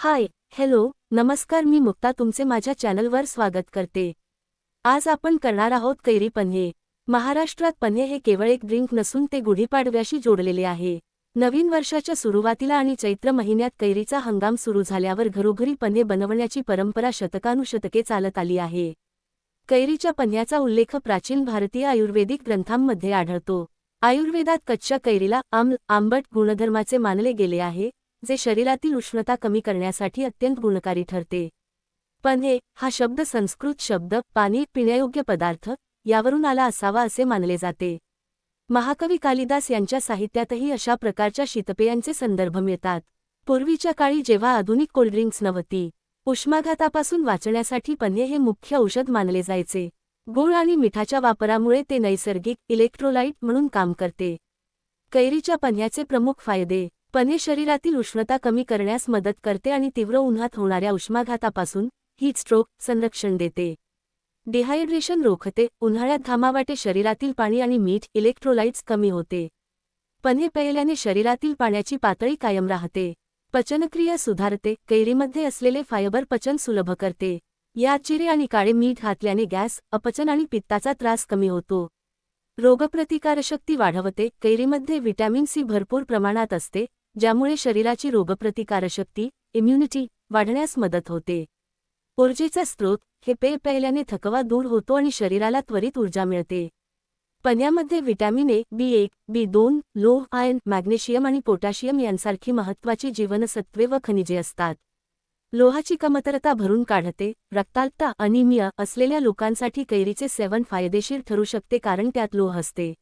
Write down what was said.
हाय, hello, नमस्कार. मी मुक्ता तुमचे माझ्या चॅनलवर स्वागत करते. आज आपण करणार आहोत कैरी पन्हे. महाराष्ट्रात पन्हे हे केवळ एक ड्रिंक नसून ते गुढीपाडव्याशी जोडलेले आहे. नवीन वर्षाच्या सुरुवातीला आणि चैत्र महिन्यात कैरीचा हंगाम सुरू झाल्यावर घरोघरी पन्हे बनवण्याची परंपरा शतकानुशतके चालत आली आहे. कैरीच्या पन्ह्याचा उल्लेख प्राचीन भारतीय आयुर्वेदिक ग्रंथांमध्ये आढळतो. आयुर्वेदात कच्च्या कैरीला आंबट गुणधर्माचे मानले गेले आहे, जे शरीरातील उष्णता कमी करण्यासाठी अत्यंत गुणकारी ठरते. पन्हे हा शब्द संस्कृत शब्द पाणी पिण्यायोग्य पदार्थ यावरून आला असावा असे मानले जाते. महाकवी कालिदास यांच्या साहित्यातही अशा प्रकारच्या शीतपेयांचे संदर्भ मिळतात. पूर्वीच्या काळी जेव्हा आधुनिक कोल्ड्रिंक्स नव्हती, उष्माघातापासून वाचण्यासाठी पन्हे हे मुख्य औषध मानले जायचे. गूळ आणि मिठाच्या वापरामुळे ते नैसर्गिक इलेक्ट्रोलाइट म्हणून काम करते. कैरीच्या पन्ह्याचे प्रमुख फायदे. पन्हे शरीरातील उष्णता कमी करण्यास मदत करते आणि तीव्र उन्हात होणाऱ्या उष्माघातापासून हीट स्ट्रोक संरक्षण देते. डिहायड्रेशन रोखते. उन्हाळ्यात घामावाटे शरीरातील पाणी आणि मीठ इलेक्ट्रोलाइट्स कमी होते. पन्हे प्यायल्याने शरीरातील पाण्याची पातळी कायम राहते. पचनक्रिया सुधारते. कैरीमध्ये असलेले फायबर पचन सुलभ करते. यात जिरे आणि काळे मीठ घातल्याने गॅस, अपचन आणि पित्ताचा त्रास कमी होतो. रोगप्रतिकारशक्ती वाढवते. कैरीमध्ये व्हिटॅमिन सी भरपूर प्रमाणात असते, ज्यामुळे शरीराची रोगप्रतिकारशक्ती इम्युनिटी वाढण्यास मदत होते. ऊर्जेचा स्रोत. हे पेय प्यायल्याने थकवा दूर होतो आणि शरीराला त्वरित ऊर्जा मिळते. पन्ह्यामध्ये व्हिटॅमिन ए, बी1, बी2, लोह, आयर्न, मॅग्नेशियम आणि पोटॅशियम यांसारखी महत्त्वाची जीवनसत्त्वे व खनिजे असतात. लोहाची कमतरता भरून काढते. रक्ताल्पता अनिमिया असलेल्या लोकांसाठी कैरीचे सेवन फायदेशीर ठरू शकते कारण त्यात लोह असते.